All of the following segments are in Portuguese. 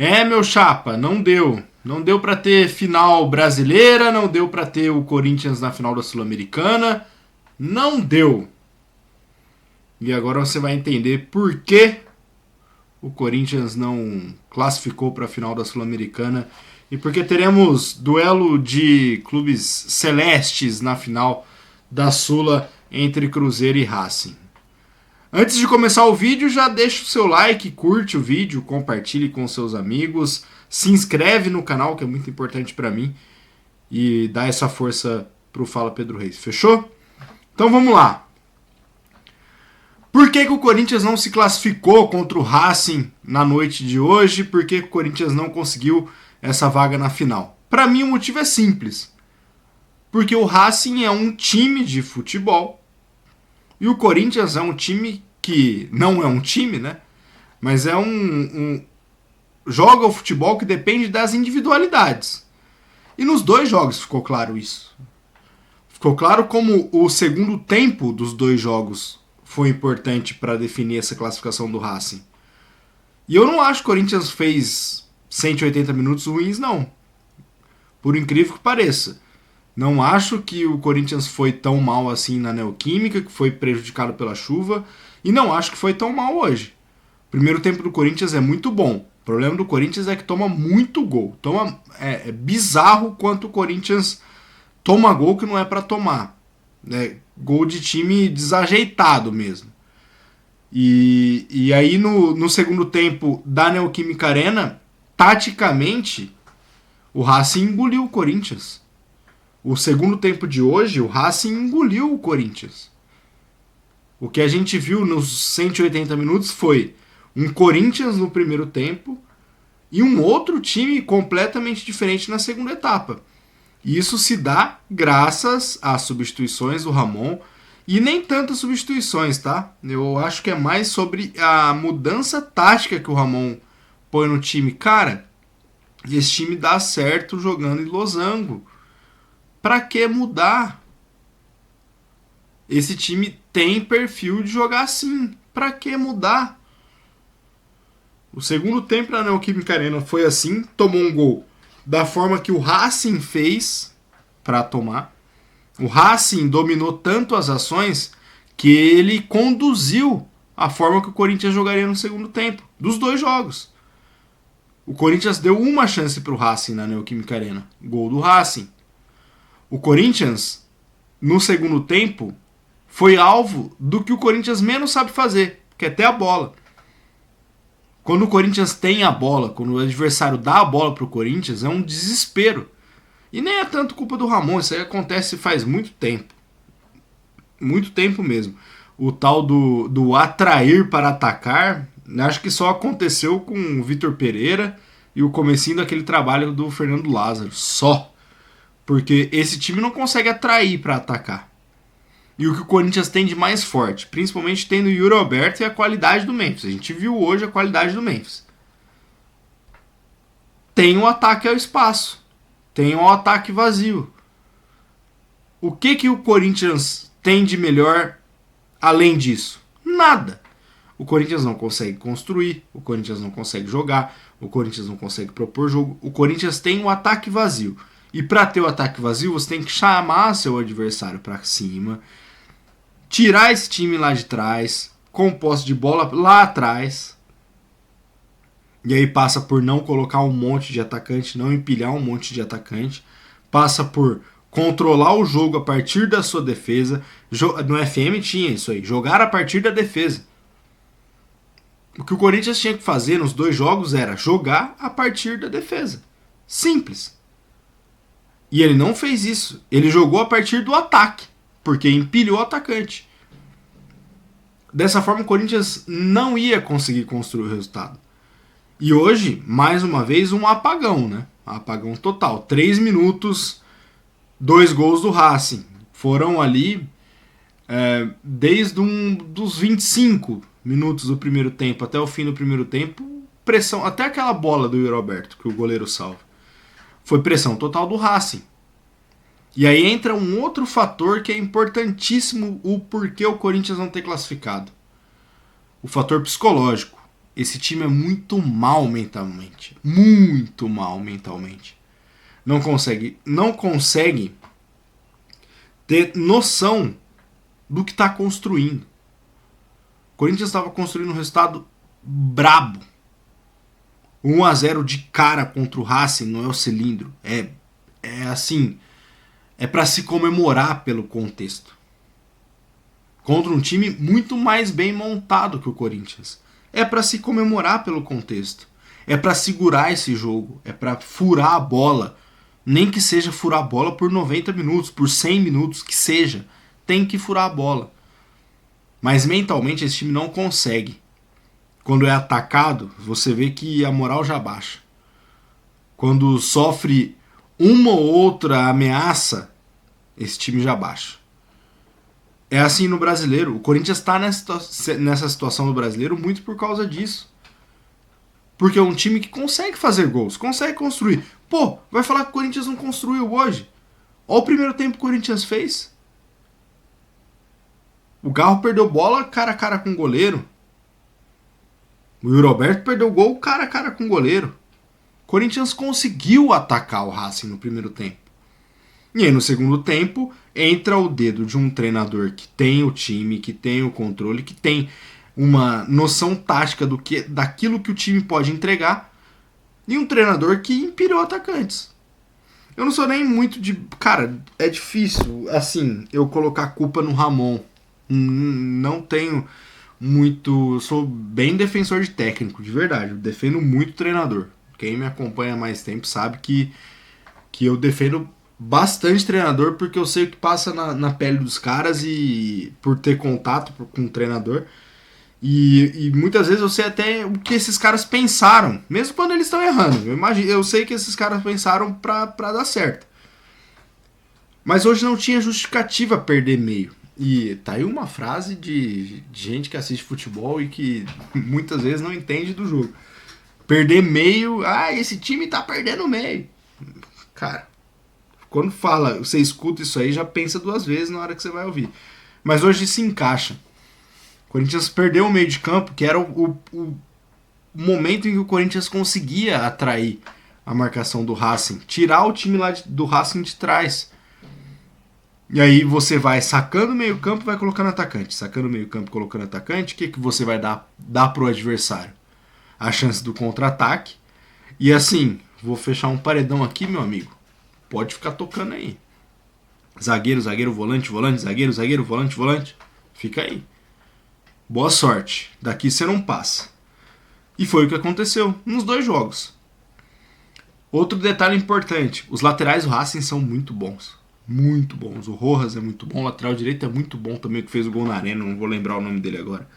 Meu chapa, não deu. Não deu pra ter final brasileira, não deu pra ter o Corinthians na final da Sul-Americana. Não deu. E agora você vai entender por que o Corinthians não classificou para a final da Sul-Americana e porque teremos duelo de clubes celestes na final da Sula entre Cruzeiro e Racing. Antes de começar o vídeo, já deixa o seu like, curte o vídeo, compartilhe com seus amigos, se inscreve no canal, que é muito importante para mim, e dá essa força pro Fala Pedro Reis, fechou? Então vamos lá. Por que o Corinthians não se classificou contra o Racing na noite de hoje? Por que o Corinthians não conseguiu essa vaga na final? Para mim o motivo é simples. Porque o Racing é um time de futebol e o Corinthians é um time que não é um time, né? Mas é joga o futebol que depende das individualidades. E nos dois jogos ficou claro isso. Ficou claro como o segundo tempo dos dois jogos foi importante para definir essa classificação do Racing. E eu não acho que o Corinthians fez 180 minutos ruins, não. Por incrível que pareça. Não acho que o Corinthians foi tão mal assim na Neoquímica, que foi prejudicado pela chuva. E não acho que foi tão mal hoje. O primeiro tempo do Corinthians é muito bom. O problema do Corinthians é que toma muito gol. É bizarro quanto o Corinthians toma gol que não é para tomar. Gol de time desajeitado mesmo. E aí no segundo tempo da Neoquímica Arena, taticamente, o Racing engoliu o Corinthians. O segundo tempo de hoje, o Racing engoliu o Corinthians. O que a gente viu nos 180 minutos foi um Corinthians no primeiro tempo e um outro time completamente diferente na segunda etapa. E isso se dá graças às substituições do Ramon. E nem tantas substituições, tá? Eu acho que é mais sobre a mudança tática que o Ramon põe no time. Cara, esse time dá certo jogando em losango. Pra que mudar? Esse time tem perfil de jogar assim. Pra que mudar? O segundo tempo na Neoquímica Arena foi assim. Tomou um gol da forma que o Racing fez para tomar. O Racing dominou tanto as ações que ele conduziu a forma que o Corinthians jogaria no segundo tempo, dos dois jogos. O Corinthians deu uma chance para o Racing na Neoquímica Arena, gol do Racing. O Corinthians, no segundo tempo, foi alvo do que o Corinthians menos sabe fazer, que é ter a bola. Quando o Corinthians tem a bola, quando o adversário dá a bola para o Corinthians, é um desespero. E nem é tanto culpa do Ramon, isso aí acontece faz muito tempo. Muito tempo mesmo. O tal do atrair para atacar, acho que só aconteceu com o Vitor Pereira e o comecinho daquele trabalho do Fernando Lázaro. Só. Porque esse time não consegue atrair para atacar. E o que o Corinthians tem de mais forte, principalmente tem no Yuri Alberto, é a qualidade do Memphis. A gente viu hoje a qualidade do Memphis. Tem um ataque ao espaço. Tem um ataque vazio. O que o Corinthians tem de melhor além disso? Nada. O Corinthians não consegue construir, o Corinthians não consegue jogar, o Corinthians não consegue propor jogo. O Corinthians tem um ataque vazio. E para ter o ataque vazio, você tem que chamar seu adversário para cima, tirar esse time lá de trás, com posse de bola lá atrás. E aí passa por não colocar um monte de atacante, não empilhar um monte de atacante. Passa por controlar o jogo a partir da sua defesa. No FM tinha isso aí, jogar a partir da defesa. O que o Corinthians tinha que fazer nos dois jogos era jogar a partir da defesa. Simples. E ele não fez isso. Ele jogou a partir do ataque, porque empilhou o atacante. Dessa forma o Corinthians não ia conseguir construir o resultado. E hoje, mais uma vez, um apagão, né? Um apagão total. 3 minutos, 2 gols do Racing. Foram ali desde dos 25 minutos do primeiro tempo até o fim do primeiro tempo, pressão, até aquela bola do Yuri Alberto, que o goleiro salva. Foi pressão total do Racing. E aí entra um outro fator que é importantíssimo, o porquê o Corinthians não ter classificado. O fator psicológico. esse time é muito mal mentalmente. Muito mal mentalmente. Não consegue ter noção do que está construindo. O Corinthians estava construindo um resultado brabo. 1-0 de cara contra o Racing não é o cilindro. É assim, é para se comemorar pelo contexto. Contra um time muito mais bem montado que o Corinthians. É para se comemorar pelo contexto. É para segurar esse jogo. É para furar a bola. Nem que seja furar a bola por 90 minutos, por 100 minutos, que seja. Tem que furar a bola. Mas mentalmente esse time não consegue. Quando é atacado, você vê que a moral já baixa. Quando sofre uma ou outra ameaça, esse time já baixa. É assim no brasileiro. O Corinthians está nessa situação no brasileiro muito por causa disso. Porque é um time que consegue fazer gols, consegue construir. Pô, vai falar que o Corinthians não construiu hoje? Olha o primeiro tempo que o Corinthians fez. O Garro perdeu bola cara a cara com o goleiro. O Yuri Alberto perdeu gol cara a cara com o goleiro. O Corinthians conseguiu atacar o Racing no primeiro tempo. E aí no segundo tempo entra o dedo de um treinador que tem o time, que tem o controle, que tem uma noção tática daquilo que o time pode entregar, e um treinador que empilhou atacantes. Eu não sou nem muito de... Cara, é difícil, assim, eu colocar a culpa no Ramon. Não tenho muito... Eu sou bem defensor de técnico, de verdade. Eu defendo muito treinador. Quem me acompanha há mais tempo sabe que eu defendo bastante treinador, porque eu sei o que passa na pele dos caras, e por ter contato com o treinador. E muitas vezes eu sei até o que esses caras pensaram, mesmo quando eles estão errando. Eu sei que esses caras pensaram pra dar certo. Mas hoje não tinha justificativa perder meio. E tá aí uma frase de gente que assiste futebol e que muitas vezes não entende do jogo. Perder meio, esse time tá perdendo meio. Cara, quando você escuta isso aí, já pensa duas vezes na hora que você vai ouvir. Mas hoje se encaixa. O Corinthians perdeu o meio de campo, que era o momento em que o Corinthians conseguia atrair a marcação do Racing, tirar o time lá do Racing de trás. E aí você vai sacando o meio campo, vai colocando atacante. Sacando o meio campo, colocando atacante, o que você vai dar pro adversário? A chance do contra-ataque. E assim, vou fechar um paredão aqui, meu amigo. Pode ficar tocando aí. Zagueiro, zagueiro, volante, volante, zagueiro, zagueiro, volante, volante. Fica aí. Boa sorte. Daqui você não passa. E foi o que aconteceu nos dois jogos. Outro detalhe importante. Os laterais do Racing são muito bons. Muito bons. O Rojas é muito bom. O lateral direito é muito bom também, que fez o gol na arena. Não vou lembrar o nome dele agora.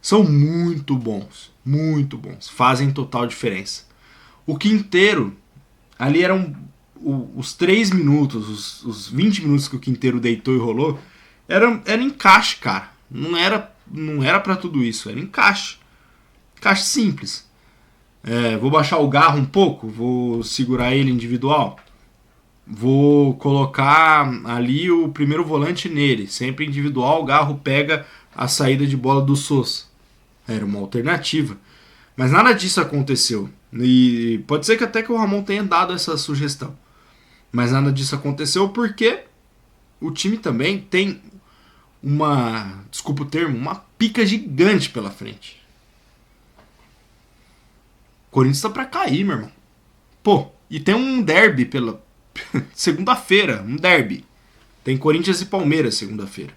São muito bons. Muito bons. Fazem total diferença. O Quinteiro, ali eram os 3 minutos, os 20 minutos que o Quinteiro deitou e rolou, era encaixe, cara. Não era pra tudo isso, era encaixe. Encaixe simples. Vou baixar o Garro um pouco, vou segurar ele individual, vou colocar ali o primeiro volante nele, sempre individual. O Garro pega a saída de bola do Sousa. Era uma alternativa. Mas nada disso aconteceu. E pode ser que até que o Ramon tenha dado essa sugestão. Mas nada disso aconteceu porque o time também tem desculpa o termo, uma pica gigante pela frente. O Corinthians tá pra cair, meu irmão. Pô, e tem um derby pela segunda-feira, um derby. Tem Corinthians e Palmeiras segunda-feira.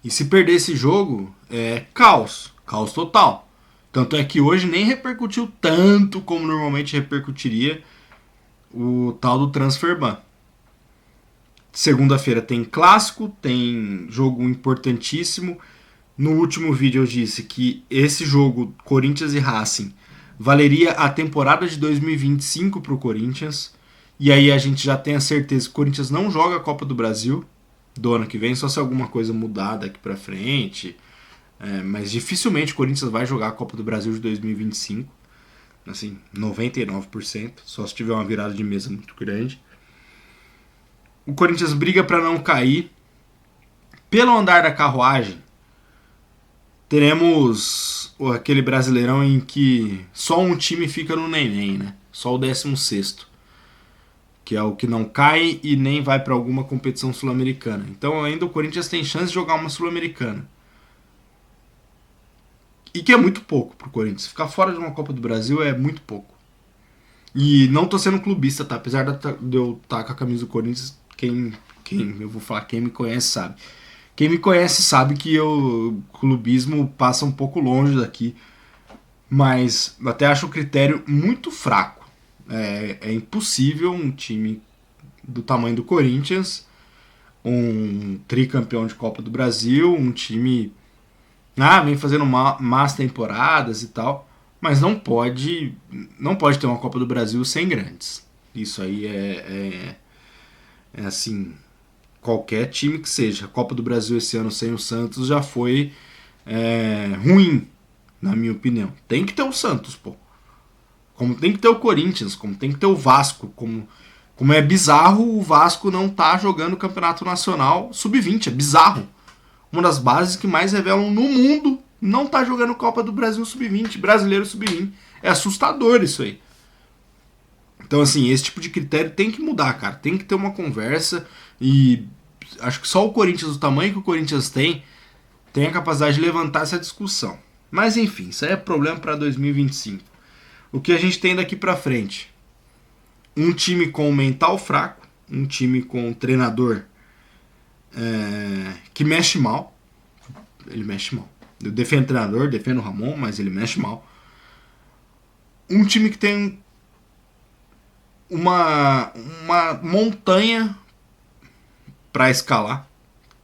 E se perder esse jogo, é caos. Caos total. Tanto é que hoje nem repercutiu tanto como normalmente repercutiria o tal do Transferban. Segunda-feira tem clássico, tem jogo importantíssimo. No último vídeo eu disse que esse jogo, Corinthians e Racing, valeria a temporada de 2025 para o Corinthians. E aí a gente já tem a certeza que o Corinthians não joga a Copa do Brasil do ano que vem, só se alguma coisa mudar daqui para frente. Mas dificilmente o Corinthians vai jogar a Copa do Brasil de 2025. Assim, 99%, só se tiver uma virada de mesa muito grande. O Corinthians briga para não cair. Pelo andar da carruagem, teremos aquele Brasileirão em que só um time fica no neném, né? Só o 16º, que é o que não cai e nem vai para alguma competição sul-americana. Então ainda o Corinthians tem chance de jogar uma sul-americana. E que é muito pouco pro Corinthians. Ficar fora de uma Copa do Brasil é muito pouco. E não tô sendo clubista, tá? Apesar de eu estar com a camisa do Corinthians, eu vou falar, quem me conhece sabe. Quem me conhece sabe que o clubismo passa um pouco longe daqui. Mas até acho o critério muito fraco. É impossível um time do tamanho do Corinthians, um tricampeão de Copa do Brasil, um time vem fazendo más temporadas e tal, mas não pode ter uma Copa do Brasil sem grandes. Isso aí é assim, qualquer time que seja. A Copa do Brasil esse ano sem o Santos já foi ruim, na minha opinião. Tem que ter o Santos, pô. Como tem que ter o Corinthians, como tem que ter o Vasco, como é bizarro o Vasco não tá jogando o Campeonato Nacional Sub-20, é bizarro. Uma das bases que mais revelam no mundo não tá jogando Copa do Brasil Sub-20, Brasileiro Sub-20. É assustador isso aí. Então, assim, esse tipo de critério tem que mudar, cara. Tem que ter uma conversa e acho que só o Corinthians, do tamanho que o Corinthians tem a capacidade de levantar essa discussão. Mas, enfim, isso aí é problema para 2025. O que a gente tem daqui pra frente? Um time com mental fraco, um time com um treinador que mexe mal. Ele mexe mal. Eu defendo o treinador, defendo o Ramon, mas ele mexe mal. Um time que tem uma montanha para escalar,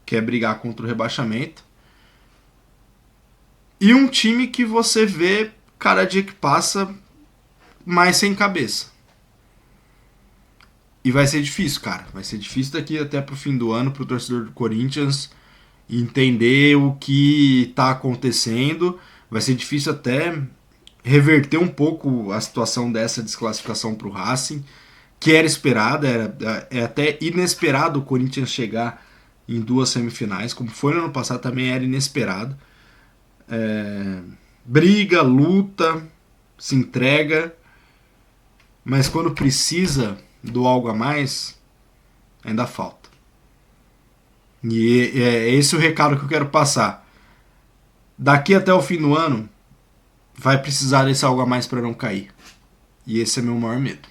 que é brigar contra o rebaixamento. E um time que você vê cada dia que passa mais sem cabeça. E vai ser difícil, cara. Vai ser difícil daqui até pro fim do ano pro torcedor do Corinthians entender o que tá acontecendo. Vai ser difícil até reverter um pouco a situação dessa desclassificação pro Racing, que era esperada, é até inesperado o Corinthians chegar em 2 semifinais, como foi no ano passado, também era inesperado. Briga, luta, se entrega, mas quando precisa do algo a mais, ainda falta. E é esse o recado que eu quero passar. Daqui até o fim do ano, vai precisar desse algo a mais para não cair. E esse é meu maior medo.